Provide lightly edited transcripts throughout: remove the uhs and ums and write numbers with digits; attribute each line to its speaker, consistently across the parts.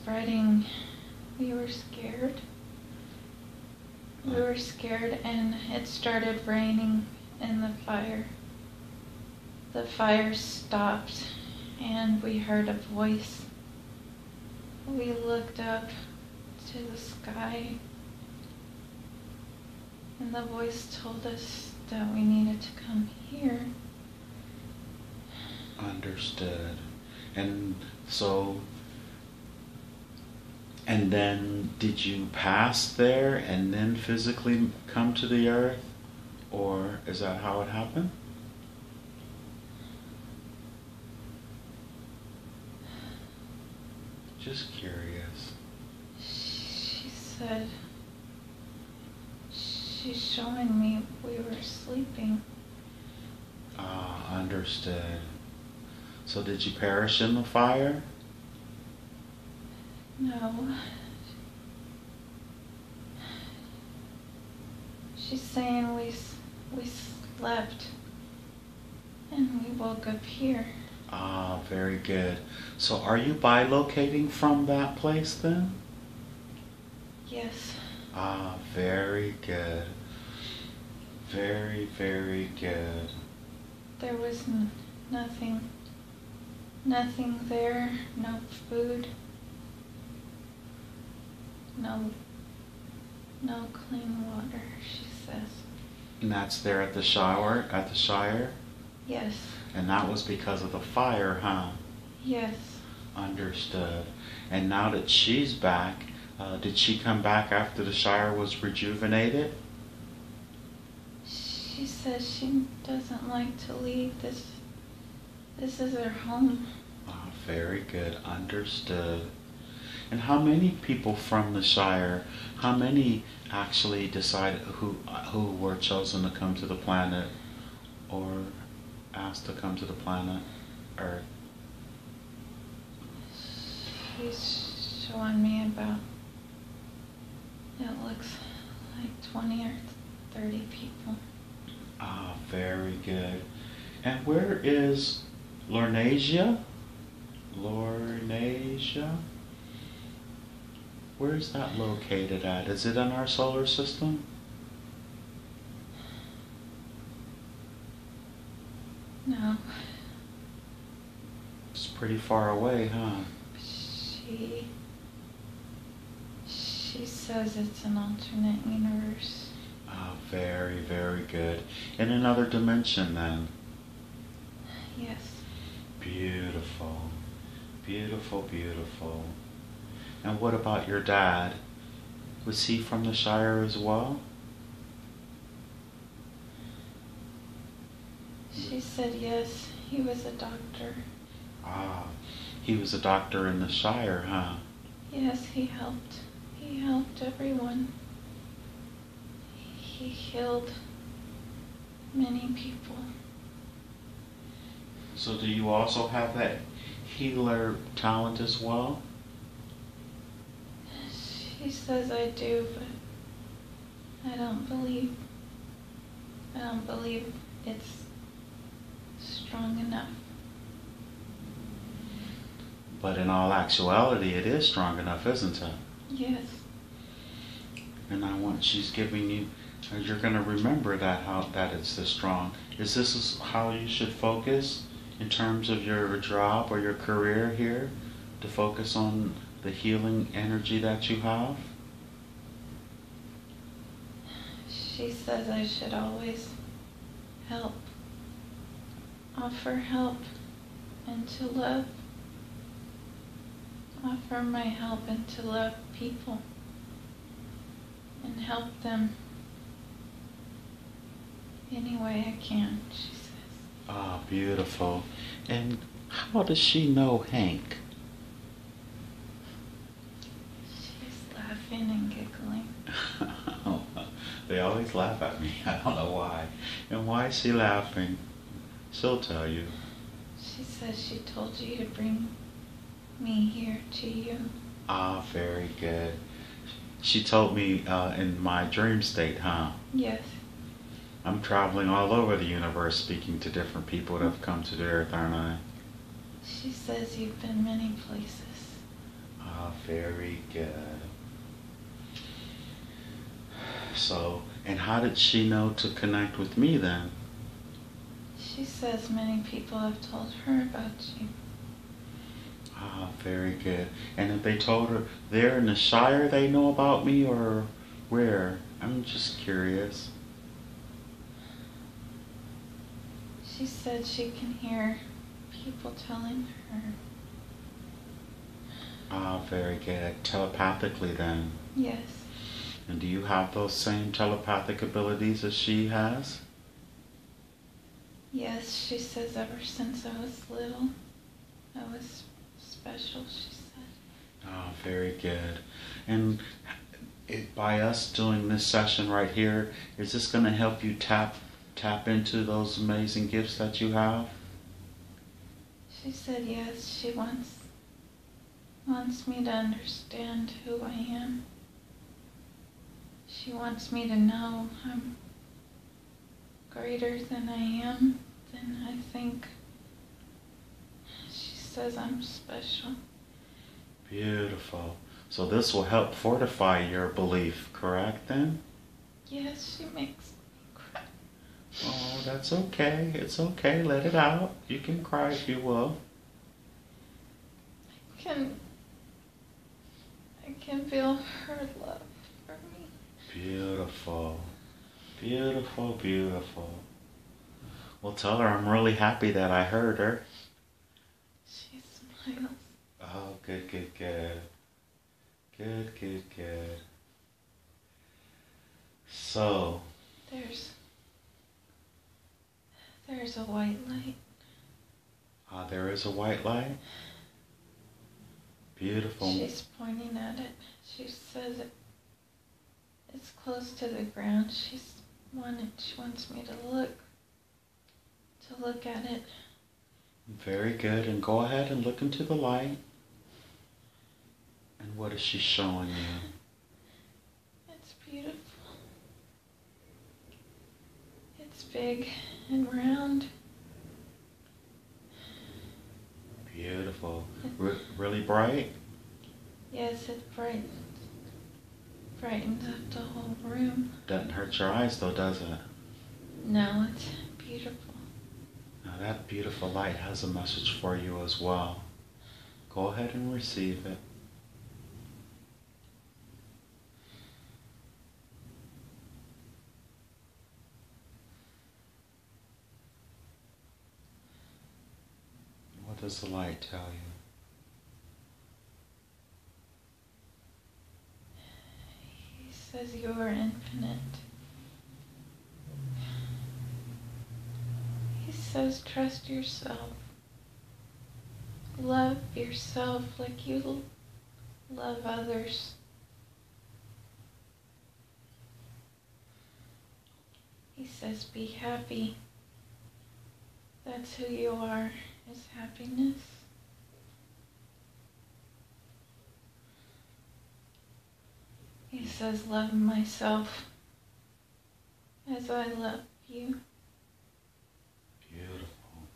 Speaker 1: spreading. We were scared. We were scared, and it started raining in the fire. The fire stopped, and we heard a voice. We looked up to the sky, and the voice told us that we needed to come here.
Speaker 2: Understood. And so, and then did you pass there and then physically come to the earth? Or is that how it happened? Just curious.
Speaker 1: She said, she's showing me we were sleeping.
Speaker 2: Ah, understood. So did you perish in the fire?
Speaker 1: No. She's saying we slept and we woke up here.
Speaker 2: Ah, very good. So are you bilocating from that place then?
Speaker 1: Yes.
Speaker 2: Ah, very good. Very, very good.
Speaker 1: There was nothing there, no food, no clean water, she says.
Speaker 2: And that's there at the Shire?
Speaker 1: Yes.
Speaker 2: And that was because of the fire, huh?
Speaker 1: Yes.
Speaker 2: Understood. And now that she's back, did she come back after the Shire was rejuvenated?
Speaker 1: She says she doesn't like to leave. This is her home.
Speaker 2: Ah, very good. Understood. And how many people from the Shire, how many actually decided who were chosen to come to the planet or asked to come to the planet Earth?
Speaker 1: She's showing me about, it looks like 20 or 30 people.
Speaker 2: Ah, very good. And where is Lornasia? Lornasia? Where is that located at? Is it in our solar system?
Speaker 1: No.
Speaker 2: It's pretty far away, huh?
Speaker 1: She says it's an alternate universe.
Speaker 2: Ah, very, very good. In another dimension then?
Speaker 1: Yes.
Speaker 2: Beautiful. Beautiful, beautiful. And what about your dad? Was he from the Shire as well?
Speaker 1: She said yes, he was a doctor.
Speaker 2: Ah, he was a doctor in the Shire, huh?
Speaker 1: Yes, he helped. He helped everyone. He healed many people.
Speaker 2: So do you also have that healer talent as well?
Speaker 1: She says I do, but I don't believe it's strong enough.
Speaker 2: But in all actuality, it is strong enough, isn't it?
Speaker 1: Yes.
Speaker 2: And she's giving you, you're going to remember that it's this strong. Is this how you should focus in terms of your job or your career here? To focus on the healing energy that you have?
Speaker 1: She says I should always help, offer help, and to love. Offer my help and to love people and help them any way I can, she says.
Speaker 2: Ah, beautiful. And how does she know Hank?
Speaker 1: She's laughing and giggling.
Speaker 2: They always laugh at me. I don't know why. And why is she laughing? She'll tell you.
Speaker 1: She says she told you to bring me here to you.
Speaker 2: Ah, very good. She told me in my dream state, huh?
Speaker 1: Yes.
Speaker 2: I'm traveling all over the universe speaking to different people that have come to the earth, aren't I?
Speaker 1: She says you've been many places.
Speaker 2: Ah, very good. So, and how did she know to connect with me then?
Speaker 1: She says many people have told her about you.
Speaker 2: Ah, very good. And if they told her there in the Shire they know about me or where? I'm just curious.
Speaker 1: She said she can hear people telling her.
Speaker 2: Ah, very good. Telepathically then.
Speaker 1: Yes.
Speaker 2: And do you have those same telepathic abilities as she has?
Speaker 1: Yes, she says ever since I was little, I was special, she said.
Speaker 2: Oh, very good. And by us doing this session right here, is this going to help you tap into those amazing gifts that you have?
Speaker 1: She said yes, she wants me to understand who I am. She wants me to know I'm greater than I am, than I think. She says I'm special.
Speaker 2: Beautiful. So this will help fortify your belief, correct then?
Speaker 1: Yes, she makes me cry.
Speaker 2: Oh, that's okay. It's okay. Let it out. You can cry if you will.
Speaker 1: I can feel her love for me.
Speaker 2: Beautiful. Beautiful, beautiful. Well, tell her I'm really happy that I heard her.
Speaker 1: She smiles.
Speaker 2: Oh, good, good, good. Good, good, good. So.
Speaker 1: There's a white light.
Speaker 2: There is a white light? Beautiful.
Speaker 1: She's pointing at it. She says it's close to the ground. She wants me to look at it.
Speaker 2: Very good. And go ahead and look into the light. And what is she showing you?
Speaker 1: It's beautiful. It's big and round.
Speaker 2: Beautiful. Really bright?
Speaker 1: Yes, it brightens up the whole room.
Speaker 2: Doesn't hurt your eyes though, does it?
Speaker 1: No, it's beautiful.
Speaker 2: Now that beautiful light has a message for you as well. Go ahead and receive it. What does the light tell you?
Speaker 1: He says you are infinite. He says trust yourself. Love yourself like you love others. He says be happy. That's who you are, is happiness. He says love myself as I love you.
Speaker 2: Beautiful.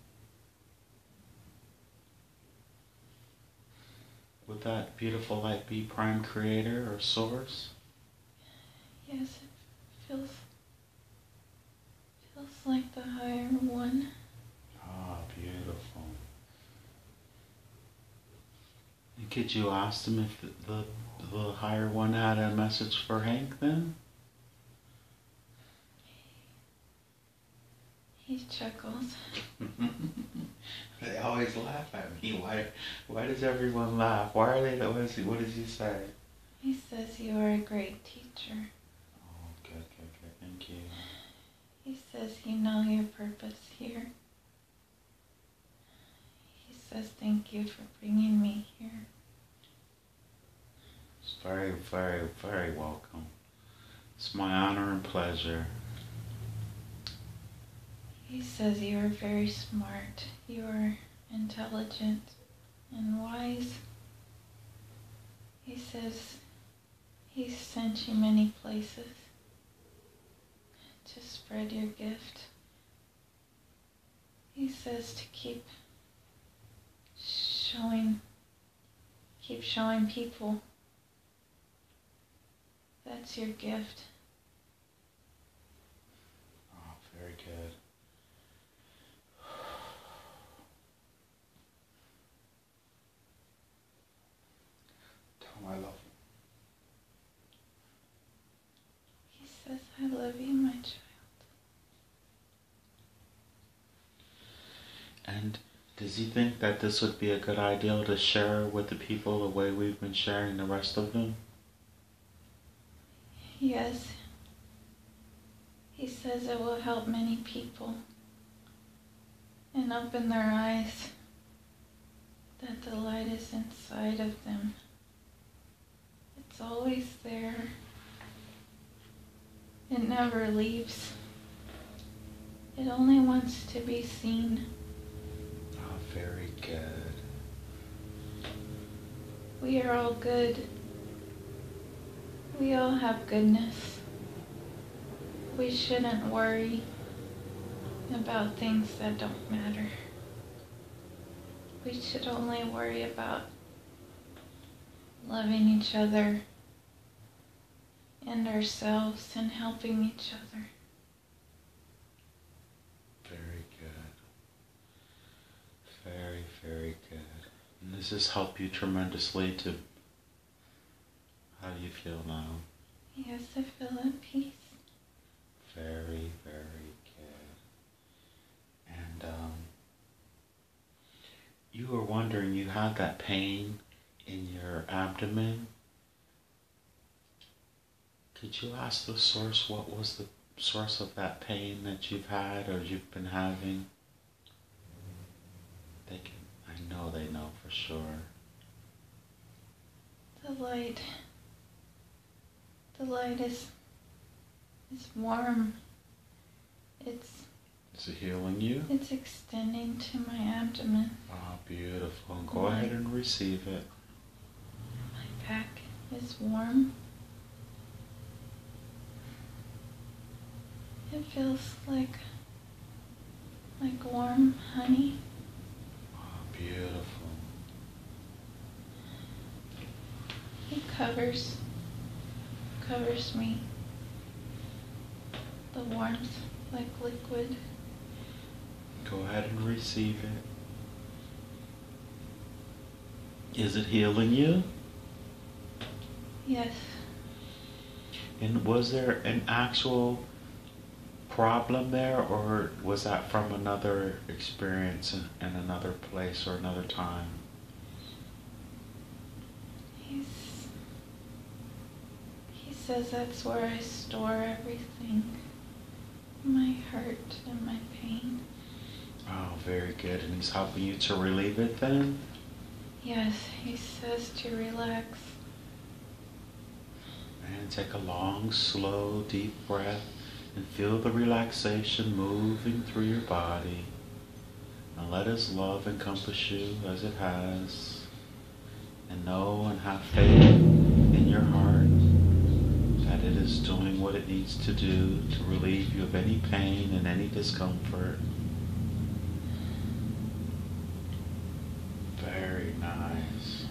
Speaker 2: Would that beautiful light be Prime Creator or Source?
Speaker 1: Yes, it feels like the higher one.
Speaker 2: Ah, beautiful. And could you ask them if the higher one had a message for Hank then?
Speaker 1: He chuckles.
Speaker 2: They always laugh at me. Why does everyone laugh? Why are they? What does he say?
Speaker 1: He says you are a great teacher.
Speaker 2: Oh, good. Thank you.
Speaker 1: He says you know your purpose here. He says thank you for bringing me here.
Speaker 2: It's very, very, very welcome. It's my honor and pleasure.
Speaker 1: He says you are very smart. You are intelligent and wise. He says he's sent you many places to spread your gift. He says to keep showing people That's your gift.
Speaker 2: Oh, very good. Tell him I love you.
Speaker 1: He says, I love you, my child.
Speaker 2: And does he think that this would be a good idea to share with the people the way we've been sharing the rest of them?
Speaker 1: Yes. He says it will help many people and open their eyes that the light is inside of them. It's always there. It never leaves. It only wants to be seen.
Speaker 2: Oh, very good.
Speaker 1: We are all good. We all have goodness. We shouldn't worry about things that don't matter. We should only worry about loving each other and ourselves and helping each other.
Speaker 2: Very good. Very, very good. And does this help you tremendously to... How do you feel now?
Speaker 1: Yes, I feel at peace.
Speaker 2: Very, very good. And you were wondering, you had that pain in your abdomen. Could you ask the source what was the source of that pain that you've had or you've been having? They can, I know they know for sure.
Speaker 1: The light is warm.
Speaker 2: Is it healing you?
Speaker 1: It's extending to my abdomen.
Speaker 2: Oh, beautiful. Go ahead and receive it.
Speaker 1: My back is warm. It feels like warm honey.
Speaker 2: Oh, beautiful.
Speaker 1: It covers me. The warmth like liquid.
Speaker 2: Go ahead and receive it. Is it healing you?
Speaker 1: Yes.
Speaker 2: And was there an actual problem there, or was that from another experience in another place or another time?
Speaker 1: He says that's where I store everything. My hurt and my pain.
Speaker 2: Oh, very good. And he's helping you to relieve it then?
Speaker 1: Yes, he says to relax.
Speaker 2: And take a long, slow, deep breath and feel the relaxation moving through your body. And let his love encompass you as it has. And know and have faith in your heart that it is doing what it needs to do to relieve you of any pain and any discomfort. Very nice.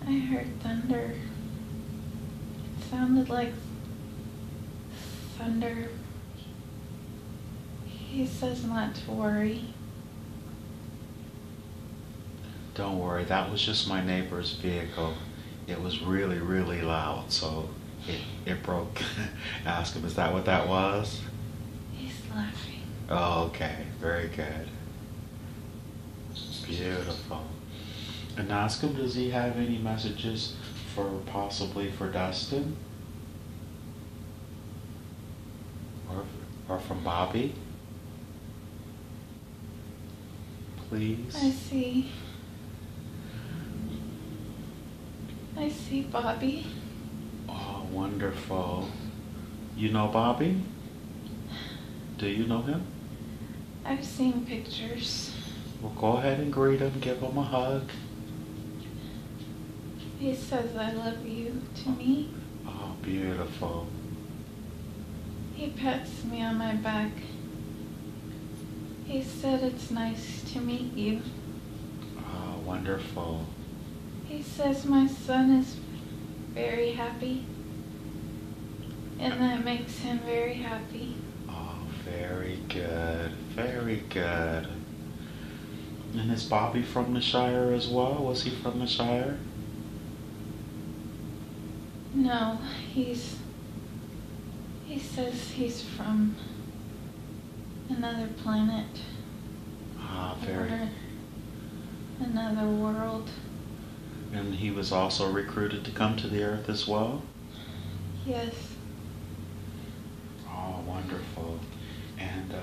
Speaker 1: I heard thunder. It sounded like thunder. He says not to worry.
Speaker 2: Don't worry, that was just my neighbor's vehicle. It was really, really loud, so it broke. Ask him, is that what that was?
Speaker 1: He's laughing.
Speaker 2: Oh, okay, very good. Beautiful. And ask him, does he have any messages possibly for Dustin? Or from Bobby? Please?
Speaker 1: I see Bobby.
Speaker 2: Oh, wonderful. You know Bobby? Do you know him?
Speaker 1: I've seen pictures.
Speaker 2: Well, go ahead and greet him, give him a hug.
Speaker 1: He says I love you to me.
Speaker 2: Oh, beautiful.
Speaker 1: He pats me on my back. He said it's nice to meet you.
Speaker 2: Oh, wonderful.
Speaker 1: He says my son is very happy. And that makes him very happy.
Speaker 2: Oh, very good. Very good. And is Bobby from the Shire as well? Was he from the Shire?
Speaker 1: No, he says he's from another planet.
Speaker 2: Ah, very.
Speaker 1: Or another world.
Speaker 2: And he was also recruited to come to the Earth as well?
Speaker 1: Yes.
Speaker 2: Oh, wonderful. And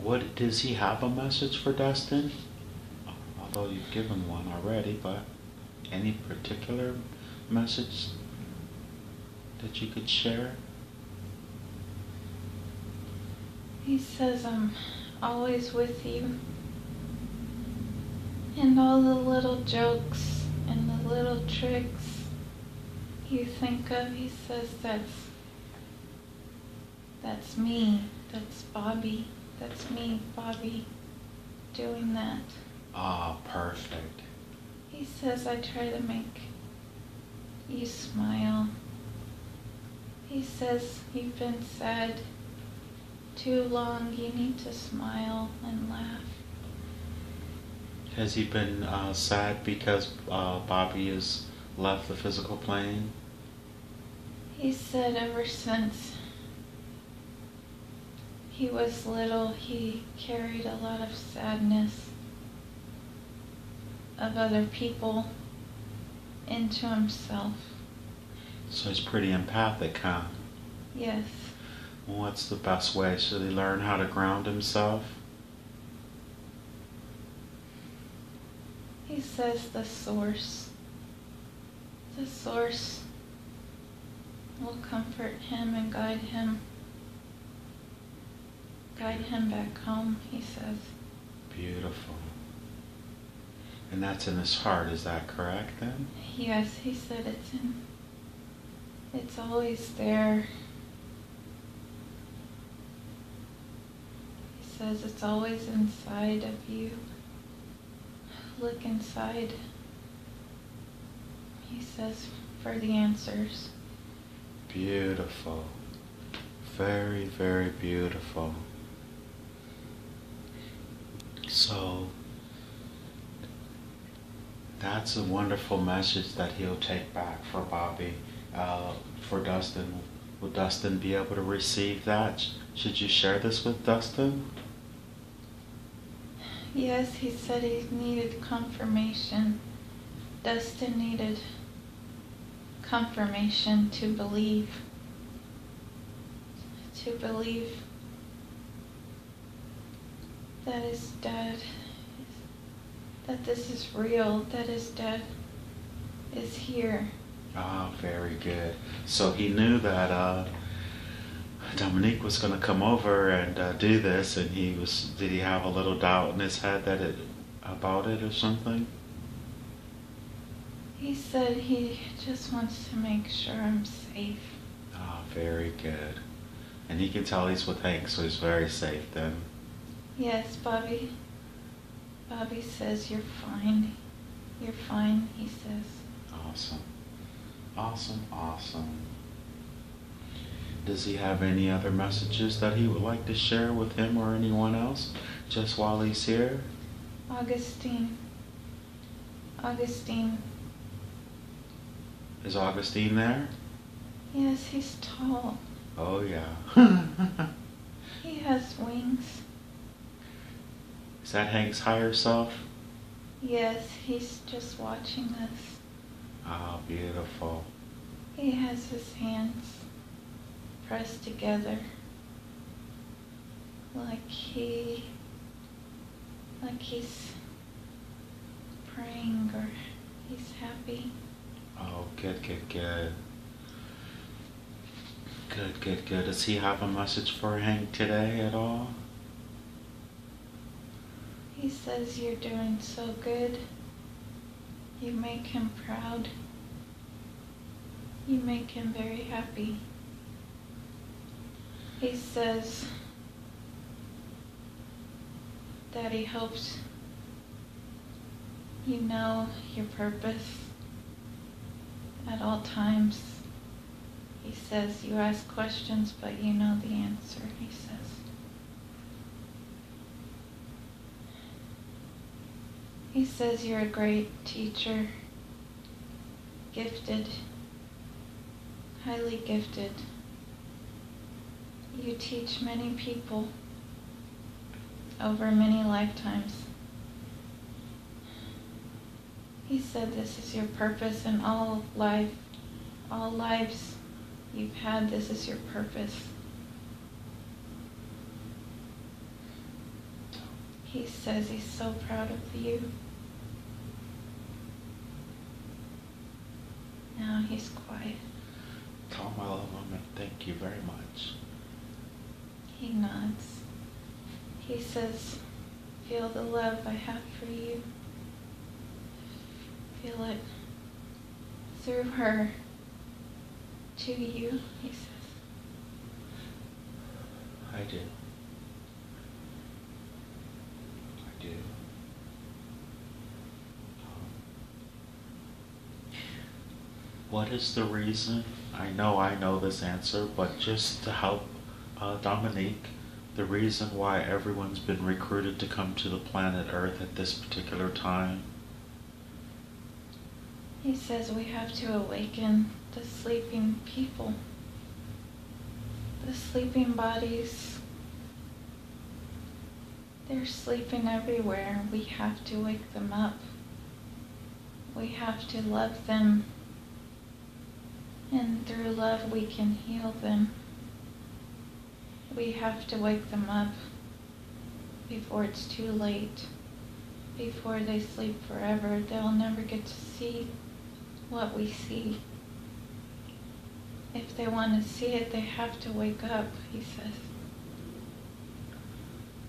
Speaker 2: what does he have a message for Dustin? Although you've given one already, but any particular message that you could share?
Speaker 1: He says, I'm always with you. And all the little jokes and the little tricks you think of, he says that's me. That's Bobby. That's me, Bobby, doing that.
Speaker 2: Ah, perfect.
Speaker 1: He says I try to make you smile. He says you've been sad too long. You need to smile and laugh.
Speaker 2: Has he been sad because Bobby has left the physical plane?
Speaker 1: He said ever since he was little, he carried a lot of sadness of other people into himself.
Speaker 2: So he's pretty empathic, huh?
Speaker 1: Yes.
Speaker 2: What's the best way? Should he learn how to ground himself?
Speaker 1: He says the source will comfort him and guide him back home, he says.
Speaker 2: Beautiful. And that's in his heart, is that correct then?
Speaker 1: Yes, he said it's always there. He says it's always inside of you. Look inside, he says, for the answers.
Speaker 2: Beautiful. Very, very beautiful. So, that's a wonderful message that he'll take back for Bobby, for Dustin. Will Dustin be able to receive that? Should you share this with Dustin?
Speaker 1: Yes, he said he needed confirmation. Dustin needed confirmation to believe. To believe that his dad, that this is real, that his dad is here.
Speaker 2: Ah, very good. So he knew that Dominique was going to come over and do this, and did he have a little doubt in his head about it or something?
Speaker 1: He said he just wants to make sure I'm safe.
Speaker 2: Ah, very good. And he can tell he's with Hank, so he's very safe then.
Speaker 1: Yes, Bobby. Bobby says you're fine. You're fine, he says.
Speaker 2: Awesome. Awesome, awesome. Does he have any other messages that he would like to share with him or anyone else just while he's here?
Speaker 1: Augustine.
Speaker 2: Is Augustine there?
Speaker 1: Yes, he's tall.
Speaker 2: Oh, yeah.
Speaker 1: He has wings.
Speaker 2: Is that Hank's higher self?
Speaker 1: Yes, he's just watching us.
Speaker 2: Oh, beautiful.
Speaker 1: He has his hands pressed together like he's praying or he's happy.
Speaker 2: Oh, good, good, good. Good, good, good. Does he have a message for Hank today at all?
Speaker 1: He says you're doing so good. You make him proud. You make him very happy. He says that he hopes you know your purpose at all times. He says, you ask questions, but you know the answer, he says. He says you're a great teacher, gifted, highly gifted. You teach many people over many lifetimes. He said this is your purpose in all lives you've had, this is your purpose. He says he's so proud of you. Now he's quiet.
Speaker 2: Tell him I love him and thank you very much.
Speaker 1: He nods. He says, feel the love I have for you. Feel it through her to you, he says.
Speaker 2: I do. I do. What is the reason? I know this answer, but just to help Dominique, the reason why everyone's been recruited to come to the planet Earth at this particular time?
Speaker 1: He says we have to awaken the sleeping people, the sleeping bodies. They're sleeping everywhere. We have to wake them up. We have to love them. And through love we can heal them. We have to wake them up before it's too late. Before they sleep forever, they'll never get to see what we see. If they want to see it, they have to wake up, he says.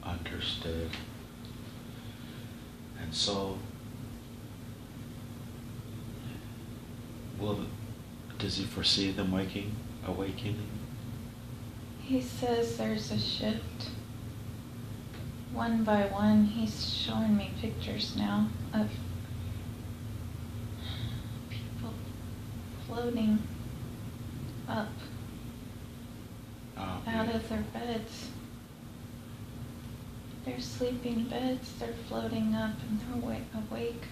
Speaker 2: Understood. And so, does he foresee them awakening?
Speaker 1: He says there's a shift. One by one, he's showing me pictures now of people floating up out of their beds. They're sleeping beds, they're floating up and they're awake.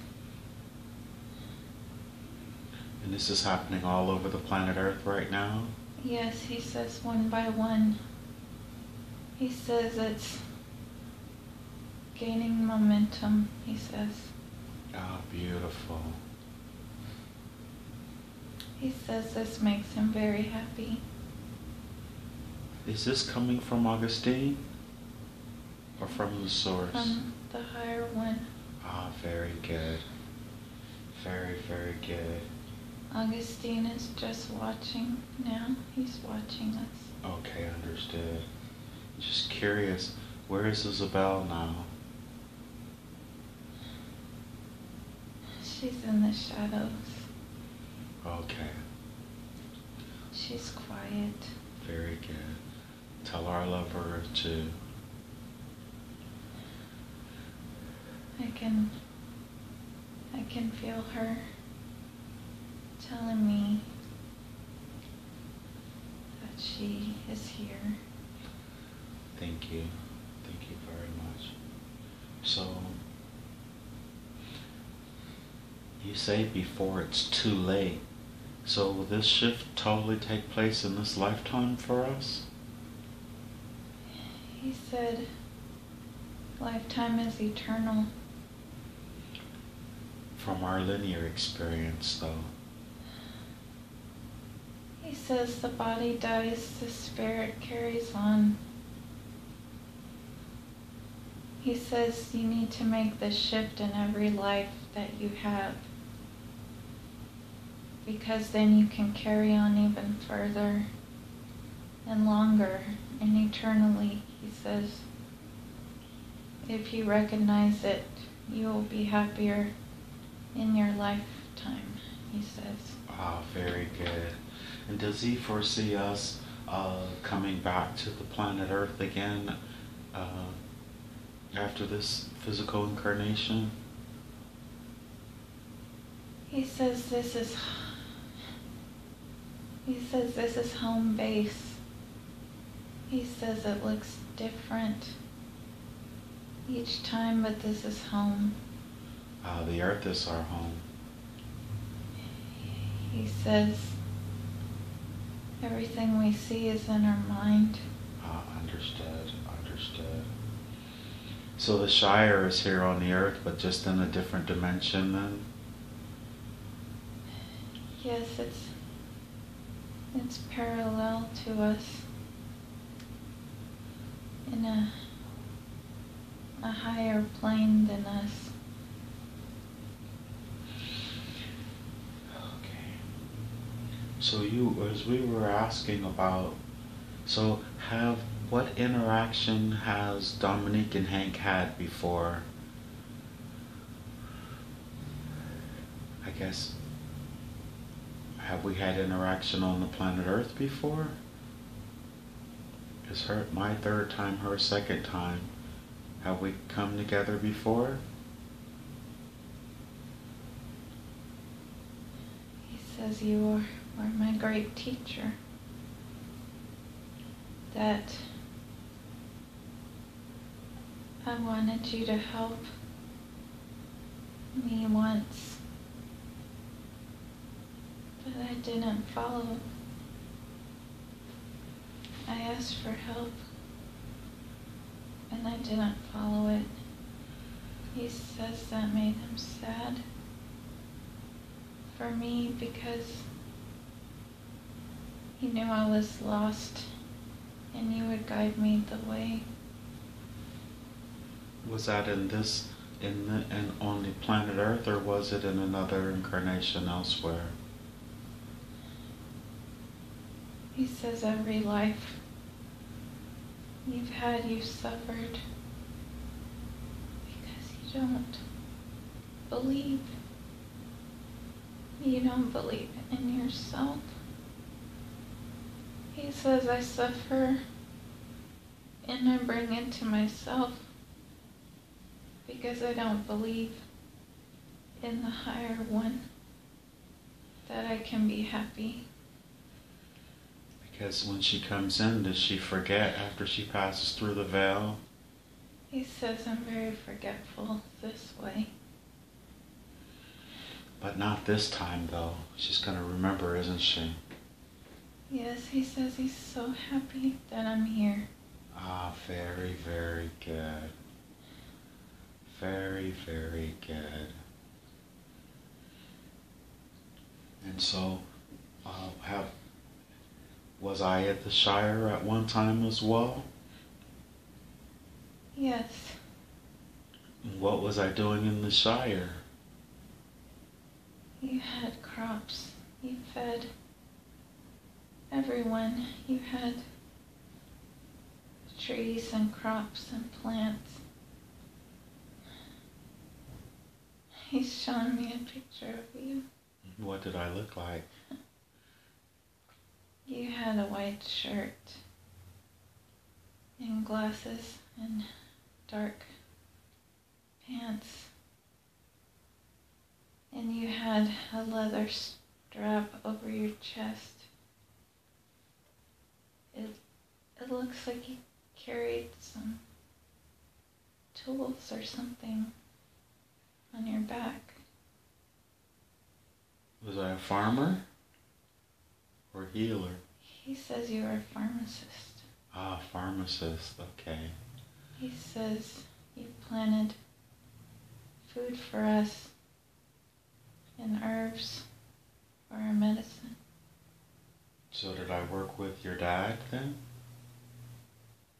Speaker 2: And this is happening all over the planet Earth right now?
Speaker 1: Yes, he says one by one. He says it's gaining momentum, he says.
Speaker 2: Oh, beautiful.
Speaker 1: He says this makes him very happy.
Speaker 2: Is this coming from Augustine? Or from the source?
Speaker 1: From the higher one.
Speaker 2: Ah, very good. Very, very good.
Speaker 1: Augustine is just watching now. He's watching us.
Speaker 2: Okay, understood. Just curious, where is Isabel now?
Speaker 1: She's in the shadows.
Speaker 2: Okay.
Speaker 1: She's quiet.
Speaker 2: Very good. Tell her I love her too.
Speaker 1: I can feel her telling me that she is here.
Speaker 2: Thank you. Thank you very much. So, you say before it's too late. So will this shift totally take place in this lifetime for us?
Speaker 1: He said lifetime is eternal.
Speaker 2: From our linear experience, though.
Speaker 1: He says the body dies, the spirit carries on. He says you need to make this shift in every life that you have, because then you can carry on even further and longer and eternally, he says. If you recognize it, you will be happier in your lifetime, he says.
Speaker 2: Ah, very good. And does he foresee us coming back to the planet Earth again after this physical incarnation?
Speaker 1: He says this is He says this is home base. He says it looks different each time, but this is home.
Speaker 2: The earth is our home.
Speaker 1: He says everything we see is in our mind.
Speaker 2: Understood, understood. So the Shire is here on the earth, but just in a different dimension then?
Speaker 1: Yes, it's parallel to us in a higher plane than us.
Speaker 2: Okay. So as we were asking about, what interaction has Dominique and Hank had before? I guess, have we had interaction on the planet Earth before? Is my third time, her second time? Have we come together before?
Speaker 1: He says you were my great teacher. That I wanted you to help me once, but I didn't follow. I asked for help, and I didn't follow it. He says that made him sad for me because he knew I was lost and you would guide me the way.
Speaker 2: Was that on the planet Earth, or was it in another incarnation elsewhere?
Speaker 1: He says every life you've had, you've suffered because you don't believe. You don't believe in yourself. He says I suffer and I bring it to myself because I don't believe in the higher one, that I can be happy.
Speaker 2: Because when she comes in, does she forget after she passes through the veil?
Speaker 1: He says I'm very forgetful this way.
Speaker 2: But not this time, though. She's going to remember, isn't she?
Speaker 1: Yes, he says he's so happy that I'm here.
Speaker 2: Very, very good. Very, very good. And so, was I at the Shire at one time as well?
Speaker 1: Yes.
Speaker 2: What was I doing in the Shire?
Speaker 1: You had crops. You fed everyone. You had trees and crops and plants. He's showing me a picture of you.
Speaker 2: What did I look like?
Speaker 1: You had a white shirt and glasses and dark pants. And you had a leather strap over your chest. It looks like you carried some tools or something on your back.
Speaker 2: Was I a farmer or healer?
Speaker 1: He says you are a pharmacist.
Speaker 2: Pharmacist, okay.
Speaker 1: He says you planted food for us and herbs for our medicine.
Speaker 2: So did I work with your dad then?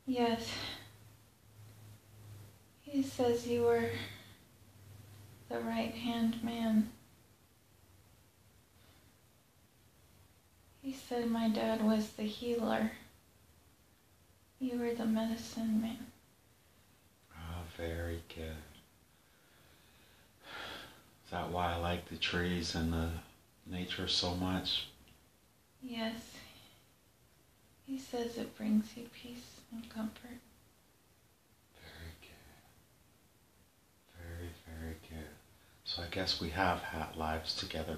Speaker 1: Yes. He says you were the right-hand man. He said my dad was the healer. You were the medicine man.
Speaker 2: Very good. Is that why I like the trees and the nature so much?
Speaker 1: Yes. He says it brings you peace and comfort.
Speaker 2: Very good. Very, very good. So I guess we have had lives together